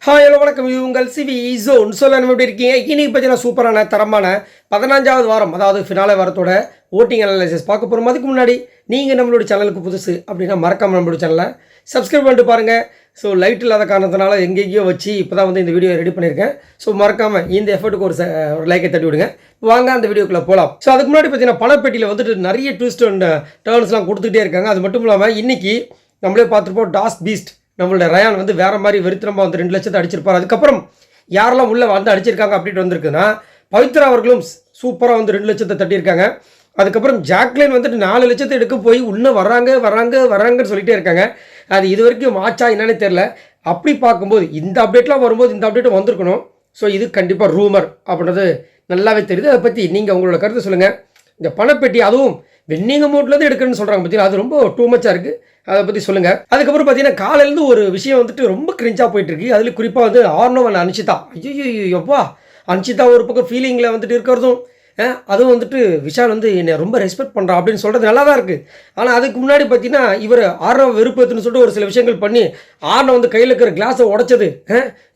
Hi hello வணக்கம். இது உங்கள் சிவி ஜோன். சொல்ல நம்ம எப்படி இருக்கீங்க? இன்னைக்கு பார்த்தீங்கன்னா சூப்பரான தரமான 15வது வாரம், அதாவது ஃபினாலே வாரத்தோட ஓட்டிங் அனாலிசிஸ் பார்க்க போகிறோம். அதுக்கு முன்னாடி நீங்கள் நம்மளோட சேனலுக்கு புதுசு அப்படின்னா மறக்காமல் நம்மளோட சேனலை சப்ஸ்கிரைப் பண்ணிட்டு பாருங்கள். ஸோ லைட் இல்லாத காரணத்தினால எங்கேயோ வச்சு இப்போ தான் வந்து இந்த வீடியோ ரெடி பண்ணியிருக்கேன். ஸோ மறக்காமல் இந்த எஃபர்ட்டுக்கு ஒரு லைக்கை தட்டி விடுங்க. வாங்க அந்த வீடியோக்குள்ளே போகலாம். ஸோ அதுக்கு முன்னாடி பார்த்தீங்கன்னா பணப்பெட்டியில் வந்துட்டு நிறைய ட்விஸ்ட் அண்ட் டர்ன்ஸ்லாம் கொடுத்துட்டே இருக்காங்க. அது மட்டும் இல்லாமல் இன்றைக்கி நம்மளே பார்த்துருப்போம், டாஸ் பீஸ்ட் நம்மளோட ரயான் வந்து வேறு மாதிரி வெறித்தனமாக வந்து 2 லட்சத்தை அடிச்சிருப்பார். அதுக்கப்புறம் யாரெல்லாம் உள்ளே வந்து அடிச்சிருக்காங்க அப்படின்ட்டு வந்திருக்குன்னா, பவித்ரா அவர்களும் சூப்பராக வந்து 2 லட்சத்தை தட்டியிருக்காங்க. அதுக்கப்புறம் ஜாக்லின் வந்துட்டு 4 லட்சத்தை எடுக்க போய் இன்னும் வராங்கன்னு சொல்லிகிட்டே இருக்காங்க. அது இது வரைக்கும் ஆச்சா என்னன்னு தெரில. அப்படி பார்க்கும்போது இந்த அப்டேட்லாம் வரும்போது இந்த அப்டேட்டும் வந்திருக்கணும். ஸோ இது கண்டிப்பாக ரூமர் அப்படின்றது நல்லாவே தெரியுது. அதை பற்றி நீங்கள் உங்களோட கருத்து சொல்லுங்கள். இந்த பணப்பெட்டி அதுவும் வின்னிங் அமௌண்ட்லேருந்து எடுக்கணும்னு சொல்கிறாங்க பார்த்தீங்கன்னா, அது ரொம்ப டூ மச்சாக இருக்குது. அதை பற்றி சொல்லுங்கள். அதுக்கப்புறம் பார்த்தீங்கன்னா காலையிலேருந்து ஒரு விஷயம் வந்துட்டு ரொம்ப கிரிஞ்சாக போயிட்டுருக்கு. அதில் குறிப்பாக வந்து ஆர்னவன் அன்ஷிதா, ஐயோப்பா அன்ஷிதா ஒரு பக்கம் ஃபீலிங்கில் வந்துட்டு இருக்கிறதும், அதுவும் வந்துட்டு விஷால் வந்து என்னை ரொம்ப ரெஸ்பெக்ட் பண்ணுறான் அப்படின்னு சொல்கிறது நல்லா தான் இருக்குது. ஆனால் அதுக்கு முன்னாடி பார்த்தீங்கன்னா இவர் ஆர்னவ வெறுப்பேற்றுன்னு சொல்லிட்டு ஒரு சில விஷயங்கள் பண்ணி ஆர்னவ வந்து கையில் இருக்கிற கிளாஸை உடச்சது,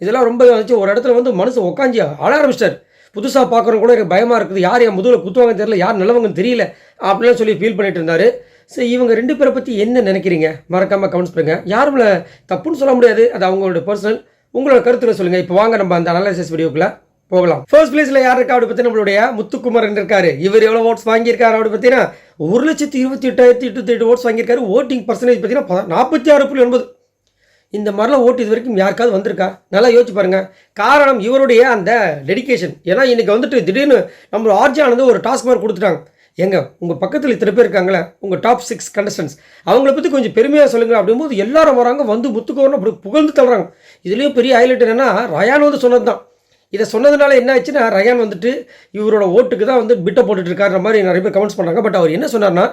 இதெல்லாம் ரொம்ப வந்துச்சு. ஒரு இடத்துல வந்து மனசு உட்காந்து அழ ஆரம்பிச்சிட்டார். புதுசாக பார்க்குறவங்க கூட எனக்கு பயமாக இருக்குது, யார் என் முதுகில் குத்துவாங்கன்னு தெரியல, யார் நல்லவங்கன்னு தெரியல அப்படிலாம் சொல்லி ஃபீல் பண்ணிட்டு இருந்தார். ஸோ இவங்க 2 பேரை பற்றி என்ன நினைக்கிறீங்க? மறக்காமல் கமெண்ட்ஸ் பண்ணுங்கள். யாரும் தப்புன்னு சொல்ல முடியாது, அது அவங்களோட பர்சனல். உங்களோட கருத்துக்களை சொல்லுங்கள். இப்போ வாங்க நம்ம அந்த அனாலிசிஸ் வீடியோக்குள்ளே போகலாம். ஃபர்ஸ்ட் பிளேஸில் யார் இருக்கா அப்படி பற்றி நம்மளுடைய முத்துக்குமரன் இருக்காரு. இவர் எவ்வளோ ஓட்ஸ் வாங்கியிருக்காரு அப்படி பார்த்தீங்கன்னா 1,28,808 ஓட்ஸ் வாங்கியிருக்காரு. ஓட்டிங் பர்சன்டேஜ் பார்த்தீங்கன்னா 46.9. இந்த மாதிரிலாம் ஓட்டு இது வரைக்கும் யாருக்காவது வந்திருக்கா? நல்லா யோசிச்சு பாருங்கள். காரணம் இவருடைய அந்த டெடிக்கேஷன். ஏன்னா இன்றைக்கி வந்துட்டு திடீர்னு நம்ம ஆர்ஜியானது ஒரு டாஸ்க் மாதிரி கொடுத்துட்டாங்க. எங்க உங்கள் பக்கத்தில் இத்தனை பேர் இருக்காங்களே, உங்கள் டாப் 6 கண்டஸ்டன்ஸ், அவங்கள பற்றி கொஞ்சம் பெருமையாக சொல்லுங்கள் அப்படிங்கும்போது எல்லாரும் வராங்க, வந்து முத்துக்கோன்னு அப்படி புகழ்ந்து தள்ளுறாங்க. இதுலேயும் பெரிய ஹைலைட் என்னென்னா, ரயான் வந்து சொன்னது தான். இதை சொன்னதுனால என்ன ஆச்சுன்னா, ரயான் வந்துட்டு இவரோட ஓட்டுக்கு தான் வந்து பிட்டை போட்டுட்டு இருக்காருன்ற மாதிரி நிறைய பேர் கமெண்ட்ஸ் பண்ணுறாங்க. பட் அவர் என்ன சொன்னார்னா,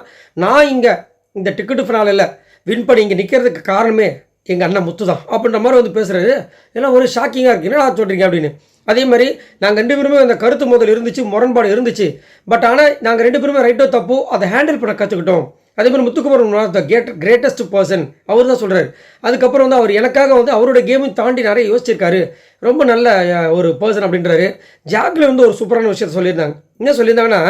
நான் இங்கே இந்த டிக்கெட்டு ஃபினாலில் வின் பண்ணி இங்கே நிற்கிறதுக்கு காரணமே எங்கள் அண்ணன் முத்து தான் அப்படின்ற மாதிரி வந்து பேசுகிறாரு. ஏன்னா ஒரு ஷாக்கிங்காக இருக்குது, என்ன சொல்கிறீங்க அப்படின்னு. அதே மாதிரி நாங்கள் 2 பேருமே அந்த கருத்து மோதல் இருந்துச்சு, முரண்பாடு இருந்துச்சு. பட் ஆனால் நாங்கள் 2 பேருமே ரைட்டோ தப்போ அதை ஹேண்டில் பண்ண கற்றுக்கிட்டோம். அதே மாதிரி முத்துக்குமரன் த கிரேட்டஸ்ட் பர்சன் அவர் தான் சொல்கிறார். அதுக்கப்புறம் வந்து அவர் எனக்காக வந்து அவரோட கேமையும் தாண்டி நிறைய யோசிச்சிருக்காரு, ரொம்ப நல்ல ஒரு பர்சன் அப்படின்றாரு. ஜாக்லின் வந்து ஒரு சூப்பரான விஷயத்தை சொல்லியிருந்தாங்க. என்ன சொல்லியிருந்தாங்கன்னா,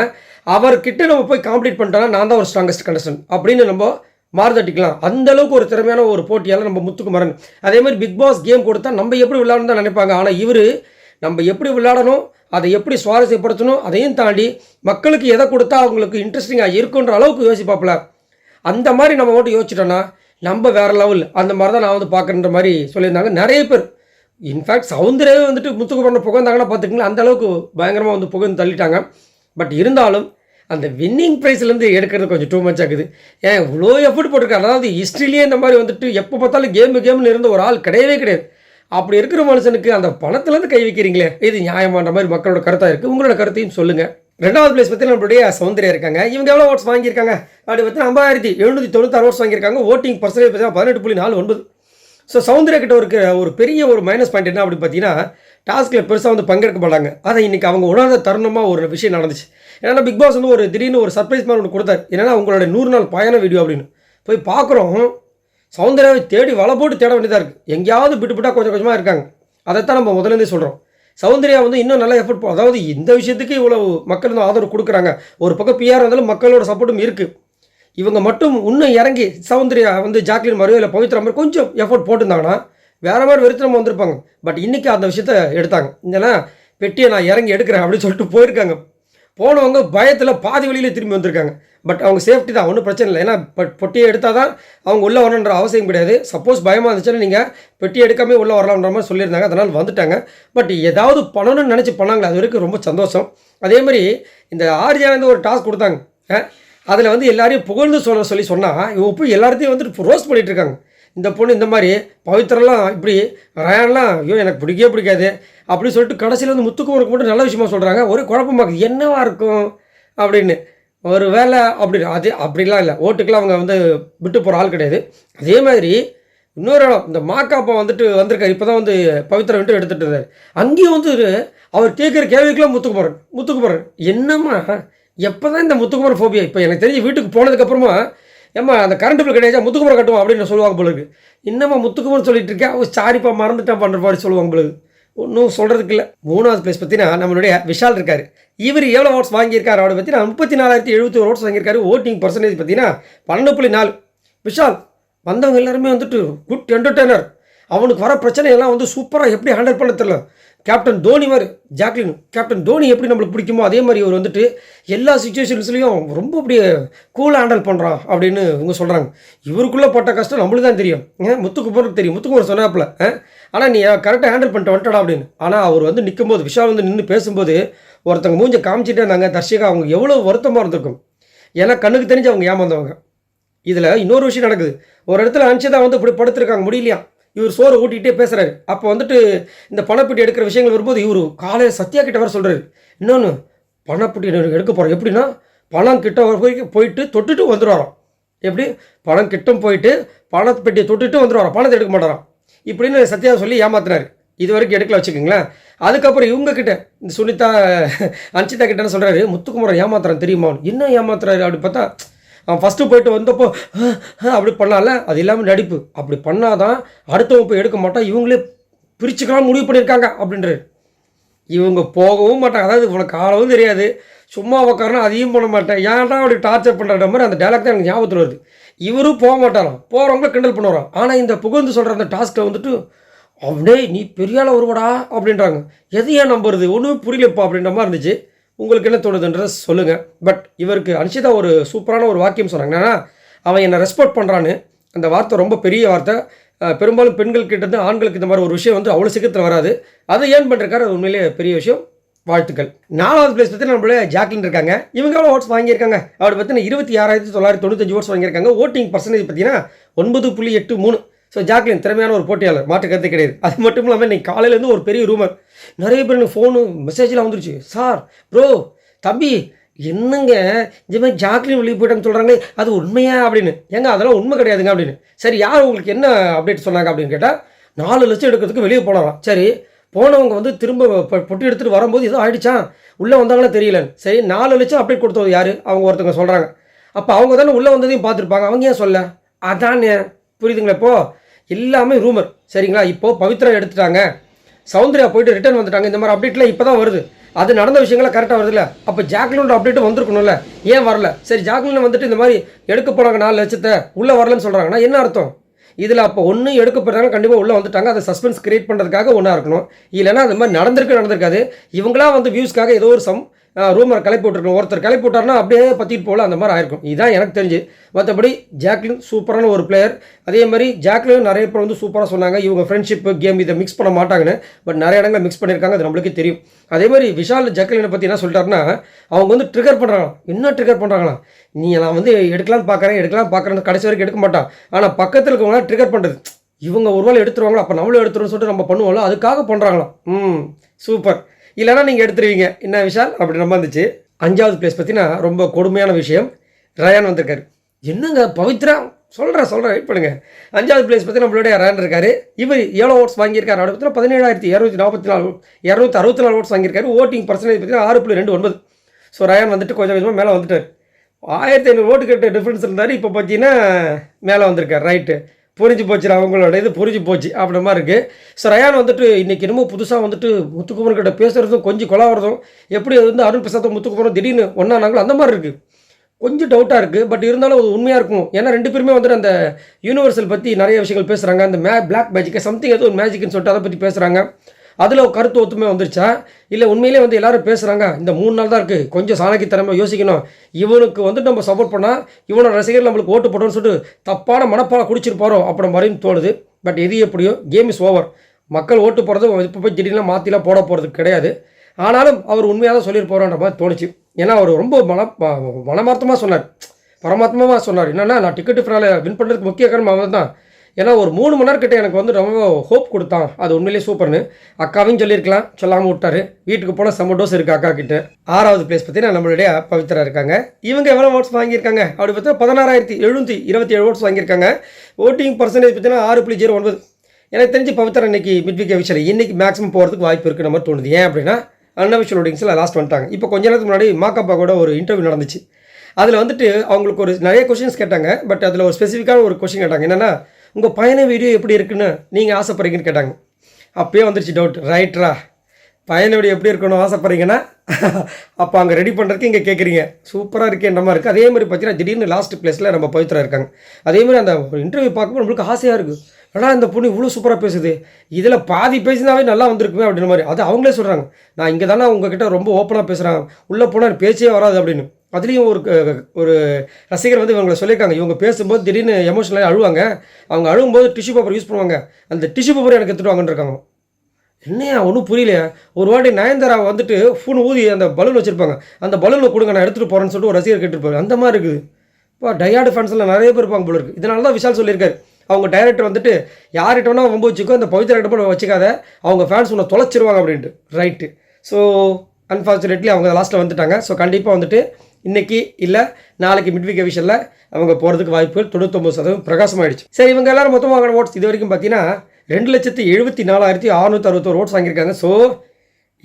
அவர்கிட்ட நம்ம போய் காம்படிட் பண்ணிட்டோம்னா நான் தான் ஒரு ஸ்ட்ராங்கஸ்ட் கண்டஸ்டன்ட் அப்படின்னு நம்ம மாறுதட்டிக்கலாம். அந்தளவுக்கு ஒரு திறமையான ஒரு போட்டியால் நம்ம முத்துக்குமரன். அதே மாதிரி பிக் பாஸ் கேம் கொடுத்தா நம்ம எப்படி விளையாடணும் தான் நினைப்பாங்க. ஆனால் இவர் நம்ம எப்படி விளையாடணும், அதை எப்படி சுவாரஸ்யப்படுத்தணும், அதையும் தாண்டி மக்களுக்கு எதை கொடுத்தா அவங்களுக்கு இன்ட்ரெஸ்டிங்காக இருக்குன்ற அளவுக்கு யோசிப்பாப்பில். அந்த மாதிரி நம்ம மட்டும் யோசிச்சிட்டோன்னா நம்ம வேறு லெவல். அந்த மாதிரி தான் நான் வந்து பார்க்குறன்ற மாதிரி சொல்லியிருந்தாங்க நிறைய பேர். இன்ஃபேக்ட் சவுந்தரவே வந்துட்டு முத்துக்குமரனை புகழ்ந்தாங்கன்னா பார்த்துக்கிங்களா, அந்த அளவுக்கு பயங்கரமாக வந்து புகழ்ந்து தள்ளிட்டாங்க. பட் இருந்தாலும் அந்த வின்னிங் ப்ரைஸ்லேருந்து எடுக்கிறது கொஞ்சம் டூ மச் ஆகுது. ஏன் இவ்வளோ எஃபர்ட் போட்டிருக்காரு. அதாவது ஹிஸ்ட்ரிலேயே இந்த மாதிரி வந்துட்டு எப்போ பார்த்தாலும் கேம்னு இருந்த ஒரு ஆள் கிடையவே கிடையாது. அப்படி இருக்கிற மனுஷனுக்கு அந்த பணத்துலேருந்து கை வைக்கிறீங்களே, இது நியாயமான மாதிரி மக்களோட கருத்தாக இருக்குது. உங்களோட கருத்தையும் சொல்லுங்கள். 2வது பிளேஸ் பற்றி நம்மளுடைய சௌந்தர்யா இருக்காங்க. இவங்க எவ்வளோ ஓட்ஸ் வாங்கியிருக்காங்க அப்படி பார்த்தீங்கன்னா 50,796 ஓட்ஸ் வாங்கியிருக்காங்க. ஓட்டிங் பர்சன்டேஜ் பார்த்தீங்கன்னா 18.49. ஸோ சௌந்தர்யா கிட்ட ஒரு பெரிய ஒரு மைனஸ் பாயிண்ட் என்ன அப்படின்னு பார்த்தீங்கன்னா, டாஸ்கில் பெருசாக வந்து பங்கெடுக்க மாட்டாங்க. அதை இன்றைக்கி அவங்க உணர்ந்த தருணமாக ஒரு விஷயம் நடந்துச்சு. ஏன்னா பிக் பாஸ் வந்து ஒரு திடீர்னு ஒரு சர்ப்ரைஸ் மாதிரி ஒன்று கொடுத்தாரு. என்னென்னா உங்களோட 100 நாள் பயண வீடியோ அப்படின்னு போய் பார்க்குறோம். சௌந்தர்யாவை தேடி வலை போட்டு தேட வேண்டியதாக இருக்குது. எங்கேயாவது விட்டுவிட்டால் கொஞ்சம் கொஞ்சமாக இருக்காங்க. அதைத்தான் நம்ம முதலேருந்தே சொல்கிறோம். சௌந்தர்யா வந்து இன்னும் நல்லா எஃபர்ட் அதாவது இந்த விஷயத்துக்கு இவ்வளோ மக்கள் வந்து ஆதரவு கொடுக்குறாங்க. ஒரு பக்கம் பிஆர் இருந்தாலும் மக்களோட சப்போர்ட்டும் இருக்குது. இவங்க மட்டும் இன்னும் இறங்கி சௌந்தர்யா வந்து ஜாக்லின் மாதிரியோ இல்லை பவித்ரா மாதிரி கொஞ்சம் எஃபர்ட் போட்டிருந்தாங்கன்னா வேறு மாதிரி வெறுத்தனமாக வந்திருப்பாங்க. பட் இன்றைக்கி அந்த விஷயத்த எடுத்தாங்க. இல்லைன்னா பெட்டியை நான் இறங்கி எடுக்கிறேன் அப்படின்னு சொல்லிட்டு போயிருக்காங்க. போனவங்க பயத்தில் பாதி வழியில் திரும்பி வந்திருக்காங்க. பட் அவங்க சேஃப்டி தான், ஒன்றும் பிரச்சனை இல்லை. ஏன்னா பொட்டியை எடுத்தால் தான் அவங்க உள்ளே வரணுன்ற அவசியம் கிடையாது. சப்போஸ் பயமாக இருந்துச்சுன்னா நீங்கள் பெட்டியை எடுக்காமே உள்ளே வரலாம்ன்ற மாதிரி சொல்லியிருந்தாங்க. அதனால் வந்துட்டாங்க. பட் ஏதாவது பண்ணணும்னு நினச்சி பண்ணாங்களே, அது வரைக்கும் ரொம்ப சந்தோஷம். அதே மாதிரி இந்த ஆர்ஜியானது ஒரு டாஸ்க் கொடுத்தாங்க. அதில் வந்து எல்லாரையும் புகழ்ந்து சொல்லி சொன்னால் இவங்க போய் எல்லாத்தையும் வந்துட்டு ரோஸ்ட் பண்ணிகிட்டு இருக்காங்க. இந்த பொண்ணு இந்த மாதிரி பவித்ரெல்லாம் இப்படி ரயான்லாம் ஐயோ எனக்கு பிடிக்காது அப்படின்னு சொல்லிட்டு கடைசியில் வந்து முத்துக்குமரனுக்கு மட்டும் நல்ல விஷயமா சொல்கிறாங்க. ஒரு குழப்பமாக்குது, என்னவா இருக்கும் அப்படின்னு. ஒரு வேலை அது அப்படிலாம் இல்லை. ஓட்டுக்கெலாம் அவங்க வந்து விட்டு போகிற ஆள் கிடையாது. அதே மாதிரி இன்னொரு இடம் இந்த மாக்காப்பா வந்துட்டு வந்திருக்காரு. இப்போ தான் வந்து பவித்ரா விட்டு எடுத்துகிட்டு இருந்தார். அங்கேயும் வந்து அவர் கேட்குற கேள்விக்கெலாம் முத்துக்குமரன் என்னம்மா எப்போ தான் இந்த முத்துக்குமரன் ஃபோபியா? இப்போ எனக்கு தெரிஞ்சு வீட்டுக்கு போனதுக்கப்புறமா ஏம்மா அந்த கரண்ட் பில் கிடையாது முத்துக்குமரம் கட்டுவோம் அப்படின்னு சொல்லுவாங்க போல இருக்கு. இன்னமா முத்துக்குமரம் சொல்லிட்டு இருக்கேன், சாரிப்பா மறந்துட்டான் பண்ணுற மாதிரி சொல்லுவாங்க போல இருக்கு. ஒன்றும் சொல்கிறதுக்கு இல்லை. 3வது பிளேஸ் பார்த்தீங்கன்னா நம்மளுடைய விஷால் இருக்கார். இவர் எவ்வளோ ஓட்ஸ் வாங்கியிருக்காரு அவரை பார்த்தீங்கன்னா 34,071 ஓட்ஸ் வாங்கியிருக்காரு. ஓட்டிங் பர்சன்டேஜ் பார்த்தீங்கன்னா 12.4. விஷால் வந்தவங்க எல்லாருமே வந்துட்டு குட் என்டர்டெய்னர். அவனுக்கு வர பிரச்சனையெல்லாம் வந்து சூப்பராக எப்படி ஹேண்டில் பண்ண தெரியல. கேப்டன் தோனி மாதிரி ஜாக்லின் கேப்டன் தோனி எப்படி நம்மளுக்கு பிடிக்குமோ அதே மாதிரி இவர் வந்துட்டு எல்லா சுச்சுவேஷன்ஸ்லையும் ரொம்ப அப்படியே கூலாக ஹேண்டில் பண்ணுறான் அப்படின்னு இவங்க சொல்கிறாங்க. இவருக்குள்ளே போட்ட கஷ்டம் நம்மளுக்கு தான் தெரியும். முத்துக்குமருக்கு தெரியும். முத்துக்குமர் சொன்னாப்புல ஆனால் நீ கரெக்டாக ஹேண்டில் பண்ணிட்டு வந்துட்டடா அப்படின்னு. ஆனால் அவர் வந்து நிற்கும்போது விஷால் வந்து நின்று பேசும்போது ஒருத்தவங்க மூஞ்ச காமிச்சிட்டே இருந்தாங்க தர்ஷிகா. அவங்க எவ்வளோ வருத்தமாக இருந்திருக்கும். ஏன்னா கண்ணுக்கு தெரிஞ்சு அவங்க ஏமாந்தவங்க. இதில் இன்னொரு விஷயம் நடக்குது. ஒரு இடத்துல அனுப்பிச்சதா வந்து இப்படி படுத்துருக்காங்க முடியலையா. இவர் சோறு ஊட்டிகிட்டே பேசுகிறாரு. அப்போ வந்துட்டு இந்த பணப்பெட்டி எடுக்கிற விஷயங்கள் வரும்போது இவர் காலையில் சத்யா கிட்ட வர சொல்கிறாரு. இன்னொன்று பணப்பெட்டி எடுக்க போகிறோம் எப்படின்னா பணம் கிட்ட போயிட்டு தொட்டுட்டு வந்துடுவாராம். எப்படி பணம் கிட்ட போயிட்டு பணப்பெட்டியை தொட்டுட்டு வந்துடுவாராம், பணத்தை எடுக்க மாட்டாராம் இப்படின்னு சத்யா சொல்லி ஏமாத்துறாரு. இது வரைக்கும் எடுக்கல வச்சுக்கோங்களேன். அதுக்கப்புறம் இவங்க கிட்ட இந்த சுனிதா அன்சிதா கிட்டன்னு சொல்கிறாரு முத்துக்குமரன் ஏமாத்துறான் தெரியுமா. என்ன ஏமாத்துறாரு அப்படி பார்த்தா அவன் ஃபஸ்ட்டு போயிட்டு வந்தப்போ அப்படி பண்ணால அது இல்லாமல் நடிப்பு அப்படி பண்ணாதான் அடுத்தவங்க போய் எடுக்க மாட்டான், இவங்களே பிரிச்சுக்கலாம் முடிவு பண்ணியிருக்காங்க அப்படின்றாரு. இவங்க போகவும் மாட்டாங்க. அதாவது உனக்கு ஆளவும் தெரியாது, சும்மா உக்காரனா அதையும் பண்ண மாட்டேன், ஏன்டா அப்படி டார்ச்சர் பண்ணுற மாதிரி அந்த டைலாக் தான் எனக்கு ஞாபகத்தில் வருது. இவரும் போக மாட்டாராம், போகிறவங்கள கிண்டல் பண்ணுவாராம். ஆனால் இந்த புகழ்ந்து சொல்கிற அந்த டாஸ்கில் வந்துட்டு அப்படியே நீ பெரியால வருவடா அப்படின்றாங்க. எது ஏன் நம்புறது ஒன்றுமே புரியலப்பா அப்படின்ற மாதிரி இருந்துச்சு. உங்களுக்கு என்ன தோணுதுன்றதை சொல்லுங்கள். பட் இவருக்கு அன்ஷிதா ஒரு சூப்பரான ஒரு வாக்கியம் சொன்னாங்க. என்னன்னா அவன் என்னை ரெஸ்பெக்ட் பண்ணுறான்னு. அந்த வார்த்தை ரொம்ப பெரிய வார்த்தை. பெரும்பாலும் பெண்கள் கிட்டேருந்து ஆண்களுக்கு இந்த மாதிரி ஒரு விஷயம் வந்து அவ்வளோ சீக்கிரத்தில் வராது. அதை ஏன் பண்ணுறாரு, அது உண்மையிலே பெரிய விஷயம். வாழ்த்துக்கள். 4வது பிளேஸ் பற்றி நம்மளே ஜாக்லின் இருக்காங்க. இவங்க எவ்வளோ ஓட்ஸ் வாங்கியிருக்காங்க அப்படி பார்த்தீங்கன்னா 26,995 ஓட்ஸ் வாங்கியிருக்காங்க. ஓட்டிங் பர்சன்டேஜ் பார்த்தீங்கன்னா 9.83. ஸோ ஜாக்லின் திறமையான ஒரு போட்டியாளர், மாற்று கருத்து கிடையாது. அது மட்டும் இல்லாமல் இன்றைக்கி காலையிலேருந்து ஒரு பெரிய ரூமர், நிறைய பேர் எனக்கு ஃபோனு மெசேஜெலாம் வந்துருச்சு. சார் ப்ரோ தம்பி என்னங்க இந்த மாதிரி ஜாக்லின் வெளியே போயிட்டான்னு சொல்கிறாங்களே அது உண்மையா அப்படின்னு. ஏங்க அதெல்லாம் உண்மை கிடையாதுங்க அப்படின்னு. சரி யார் உங்களுக்கு என்ன அப்டேட் சொன்னாங்க அப்படின்னு கேட்டால் 4 லட்சம் எடுக்கிறதுக்கு வெளியே போனாராம். சரி போனவங்க வந்து திரும்ப பொட்டி எடுத்துகிட்டு வரும்போது ஏதோ ஆகிடுச்சான், உள்ளே வந்தாங்களே தெரியலன்னு. சரி 4 லட்சம் அப்டேட் கொடுத்தது யார், அவங்க ஒருத்தவங்க சொல்கிறாங்க. அப்போ அவங்க தானே உள்ளே வந்ததையும் பார்த்துருப்பாங்க, அவங்க ஏன் சொல்ல. அதானே புரியுதுங்களா. இப்போது எல்லாமே ரூமர் சரிங்களா. இப்போது பவித்ரா எடுத்துட்டாங்க, சௌந்தர்யா போயிட்டு ரிட்டர்ன் வந்துட்டாங்க, இந்த மாதிரி அப்டேட்லாம் இப்போ தான் வருது. அது நடந்த விஷயங்கள்லாம் கரெக்டாக வருதுல்ல. அப்போ ஜாக்லினோட அப்டேட்டும் வந்திருக்கணும்ல, ஏன் வரல. சரி ஜாக்லின் வந்துட்டு இந்த மாதிரி எடுக்க போனாங்க 4 லட்சத்தை உள்ளே வரலன்னு சொல்கிறாங்கன்னா என்ன அர்த்தம் இதில். அப்போ ஒன்று எடுக்க போகிறாங்க, கண்டிப்பாக உள்ளே வந்துட்டாங்க, அதை சஸ்பென்ஸ் கிரியேட் பண்ணுறதுக்காக ஒன்றா இருக்கணும். இல்லைன்னா அந்த மாதிரி நடந்திருக்காது. இவங்களாம் வந்து வியூஸ்க்காக ஏதோ ஒரு ரூமர் கிளப்பி விட்டுருக்கணும். ஒருத்தர் கிளப்பி விட்டார்னா அப்படியே பற்றிட்டு போகல, அந்த மாதிரி ஆயிருக்கும். இதுதான் எனக்கு தெரிஞ்சு. மற்றபடி ஜாக்லின் சூப்பரான ஒரு பிளேயர். அதே மாதிரி ஜாக்லின் நிறைய பேர் வந்து சூப்பராக சொன்னாங்க இவங்க ஃப்ரெண்ட்ஷிப்பு கேம் இதை மிக்ஸ் பண்ண மாட்டாங்கன்னு. பட் நிறைய இடங்கள் மிக்ஸ் பண்ணியிருக்காங்க, அது நம்மளுக்கே தெரியும். அதே மாதிரி விஷால் ஜாக்லினை பற்றி என்ன சொல்லிட்டாருன்னா அவங்க வந்து ட்ரிகர் பண்ணுறாங்களாம். என்ன ட்ரிகர் பண்ணுறாங்களா, நான் வந்து எடுக்கலாம்னு பார்க்குறேன்னு கடைசி வரைக்கும் எடுக்க மாட்டான். ஆனால் பக்கத்தில் இருக்கவங்களாம் ட்ரிகர் பண்ணுறது, இவங்க ஒரு வேளை எடுத்துருவாங்களா அப்போ நம்மளும் எடுத்துருவோம்னு சொல்லிட்டு நம்ம பண்ணுவோம்ல, அதுக்காக பண்ணுறாங்களாம். சூப்பர். இல்லைனா நீங்கள் எடுத்துருவீங்க என்ன விஷால் அப்படி நம்ம இருந்துச்சு. 5வது பிளேஸ் பார்த்தீங்கன்னா ரொம்ப கொடுமையான விஷயம், ரயான் வந்திருக்காரு. என்னங்க பவித்ரா சொல்கிறேன் வெயிட் பண்ணுங்கள். 5வது பிளேஸ் பற்றி நம்மளுடைய ரயான் இருக்காரு. இவர் எவ்வளோ ஓட்ஸ் வாங்கியிருக்காரு அப்படி பார்த்தீங்கன்னா 17,264 ஓட்ஸ் வாங்கியிருக்காரு. ஓட்டிங் பர்சன்டேஜ் பார்த்தீங்கன்னா 6.29. ஸோ ரயான் வந்துட்டு கொஞ்சம் கொஞ்சமாக மேலே வந்துட்டார். 1500 ஓட்டு கிட்ட டிஃப்ரென்ஸ் இருந்தார். இப்போ பார்த்தீங்கன்னா மேலே வந்திருக்கார். ரைட்டு புரிஞ்சு போச்சு, அவங்களோட இது புரிஞ்சு போச்சு அப்படின்ற மாதிரி இருக்குது. ஸோ ரயான் வந்துட்டு இன்றைக்கி என்னமோ புதுசாக வந்துட்டு முத்துக்குமரன் கிட்ட பேசுகிறதும் கொஞ்சம் கொலாவறதும், எப்படி அது வந்து அருண் பிரசாத்தும் முத்துக்குமரன் திடீர்னு ஒன்றானாங்களோ அந்த மாதிரி இருக்குது. கொஞ்சம் டவுட்டாக இருக்குது. பட் இருந்தாலும் அது உண்மையாக இருக்கும். ஏன்னா 2 பேருமே வந்துட்டு அந்த யூனிவர்சல் பற்றி நிறைய விஷயங்கள் பேசுகிறாங்க. அந்த பிளாக் மேஜிக்கை சம்திங் ஏதோ ஒரு மேஜிக்னு சொல்லிட்டு அதை பற்றி பேசுகிறாங்க. அதில் கருத்து ஒத்துமை வந்துருச்சா இல்லை உண்மையிலே வந்து எல்லோரும் பேசுகிறாங்க. இந்த 3 நாள் தான் இருக்குது, கொஞ்சம் சாணக்கித்தனமாக யோசிக்கணும். இவனுக்கு வந்துட்டு நம்ம சப்போர்ட் பண்ணால் இவனோட ரசிகர்கள் நம்மளுக்கு ஓட்டு போட்டோன்னு சொல்லிட்டு தப்பான மனப்பாலை குடிச்சிட்டு போகிறோம் அப்படி மாதிரின்னு தோணுது. பட் எது எப்படியோ கேம் இஸ் ஓவர். மக்கள் ஓட்டு போடுறது இப்போ போய் திடீர்னு மாற்றிலாம் போட போகிறது கிடையாது. ஆனாலும் அவர் உண்மையாக தான் சொல்லிட்டு போகிறோன்ற மாதிரி தோணுச்சு. ஏன்னா அவர் ரொம்ப மனமார்த்தமாக சொன்னார், பரமாத்மாவாக சொன்னார். என்னென்னா நான் டிக்கெட்டு ஃபினாலே வின் பண்ணுறதுக்கு முக்கிய காரணம் அவர் தான். ஏன்னா ஒரு 3 மணி நேரம் கிட்ட எனக்கு வந்து ரொம்ப ஹோப் கொடுத்தான். அது உண்மையிலேயே சூப்பர்னு அக்காவையும் சொல்லியிருக்கலாம், சொல்லாமல் விட்டார். வீட்டுக்கு போனால் செம்ம டோஸ் இருக்குது அக்கா கிட்ட. 6வது பிளேஸ் பார்த்தீங்கன்னா நம்மளுடைய பவித்ரா இருக்காங்க. இவங்க எவ்வளோ ஓட்ஸ் வாங்கியிருக்காங்க அப்படி பார்த்தா 16,727 ஓட்ஸ் வாங்கியிருக்காங்க. ஓட்டிங் பர்சன்டேஜ் பார்த்தீங்கன்னா 6.09. எனக்கு தெரிஞ்சு பவித்ரா இன்றைக்கி மிட்வீக் விஷயம் இன்றைக்கி மேக்ஸிமம் போகிறதுக்கு வாய்ப்பு இருக்குது நம்ம தோணுது. ஏன் அப்படின்னா அன்அஃபிஷியல் ஓட்டிங்ஸில் லாஸ்ட் வந்துட்டாங்க. இப்போ கொஞ்ச நேரத்துக்கு முன்னாடி மாக்கப்பா கூட ஒரு இன்டர்வியூ நடந்துச்சு. அதில் வந்துட்டு அவங்களுக்கு ஒரு நிறைய கொஷின்ஸ் கேட்டாங்க. பட் அதில் ஒரு ஸ்பெசிஃபிக்கான ஒரு கொஷின் கேட்டாங்க. என்னென்னா, உங்கள் பயண வீடியோ எப்படி இருக்குன்னு நீங்கள் ஆசைப்படுறீங்கன்னு கேட்டாங்க. அப்பயே வந்துருச்சு டவுட். ரைட்ரா, பயண வீடியோ எப்படி இருக்கணும் ஆசைப்படுறீங்கன்னா அப்போ அங்கே ரெடி பண்ணுறதுக்கு இங்கே கேட்குறீங்க. சூப்பராக இருக்கேன்ற மாதிரி இருக்குது. அதே மாதிரி பார்த்தீங்கன்னா திடீர்னு லாஸ்ட் பிளேஸில் நம்ம பவித்ரா இருக்காங்க. அதே மாதிரி அந்த இன்டர்வியூ பார்க்கும்போது நம்மளுக்கு ஆசையாக இருக்குது. ஆனால் இந்த பொண்ணு இவ்வளோ சூப்பராக பேசுது, இதில் பாதி பேசினாவே நல்லா வந்திருக்குமே அப்படின்ற மாதிரி. அது அவங்களே சொல்கிறாங்க, நான் இங்கே தானே உங்ககிட்ட ரொம்ப ஓப்பனாக பேசுகிறேன், உள்ளே போனால் பேச்சே வராது அப்படின்னு. அதுலேயும் ஒரு ரசிகர் வந்து இவங்களை சொல்லியிருக்காங்க, இவங்க பேசும்போது திடீர்னு எமோஷனலாக அழுவாங்க, அவங்க அழுகும்போது டிஷ்யூ பேப்பர் யூஸ் பண்ணுவாங்க, அந்த டிஷ்யூ பேப்பர் எனக்கு எடுத்துகிட்டு வாங்கன்னு இருக்காங்க. என்னையா ஒன்றும் புரியலையா? ஒரு வாட்டி நயன்தாரா வந்துட்டு ஃபோன் ஊதி அந்த பலூன் வச்சுருப்பாங்க, அந்த பலூனை கொடுங்க நான் எடுத்துகிட்டு போகிறேன்னு சொல்லிட்டு ஒரு ரசிகர் கேட்டுருப்பாரு. அந்த மாதிரி இருக்குது. இப்போ டயார்டு ஃபேன்ஸ்லாம் நிறைய பேர் இருப்பாங்க போல இருக்குது. இதனால தான் விஷால் சொல்லியிருக்காரு, அவங்க டைரக்டர் வந்துட்டு யார்கிட்ட வேணால் ரொம்ப வச்சுக்கோ, இந்த பவித்ரா கிட்ட போய் வச்சுக்காத, அவங்க ஃபேன்ஸ் உன்னை தொலைச்சிருவாங்க அப்படின்ட்டு. ரைட்டு. ஸோ அன்ஃபார்ச்சுனேட்லி அவங்க லாஸ்ட்டில் வந்துட்டாங்க. ஸோ கண்டிப்பாக வந்துட்டு இன்றைக்கி இல்லை நாளைக்கு மிட்வீக் எவிஷனில் அவங்க போகிறதுக்கு வாய்ப்புகள் 99% பிரகாசமாகிடுச்சு. சரி, இவங்க எல்லோரும் மொத்தமாக வாங்கின ஓட்ஸ் இது வரைக்கும் பார்த்தீங்கன்னா 2,74,661 ஓட்ஸ் வாங்கியிருக்காங்க. ஸோ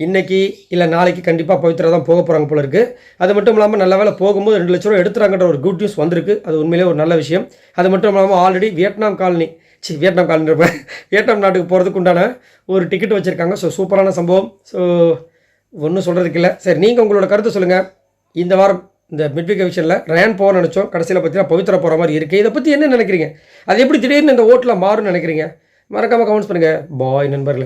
இன்றைக்கி இல்லை நாளைக்கு கண்டிப்பாக பவித்ரா தான் போக போகிறாங்க போல இருக்குது. அது மட்டும் இல்லாமல் நல்ல வேலை போகும்போது 2 லட்ச ரூபா எடுத்துறாங்கன்ற ஒரு குட் நியூஸ் வந்திருக்கு. அது உண்மையிலே ஒரு நல்ல விஷயம். அது மட்டும் இல்லாமல் ஆல்ரெடி வியட்நாம் நாட்டுக்கு போகிறதுக்கு உண்டான ஒரு டிக்கெட் வச்சுருக்காங்க. ஸோ சூப்பரான சம்பவம். ஸோ ஒன்றும் சொல்கிறதுக்கு இல்லை. சரி, நீங்கள் உங்களோட கருத்தை சொல்லுங்கள். இந்த வாரம் இந்த மிட்வீக் எவிஷனில் ரயான் போக நினச்சோம், கடைசியில் பார்த்தீங்கன்னா பவித்ரா போகிற மாதிரி இருக்குது. இதை பற்றி என்ன நினைக்கிறீங்க? அது எப்படி திடீர்னு இந்த ஓட்டில் மாறும்னு நினைக்கிறீங்க? மறக்காமல் கமெண்ட்ஸ் பண்ணுங்கள். பாய் நண்பர்களே.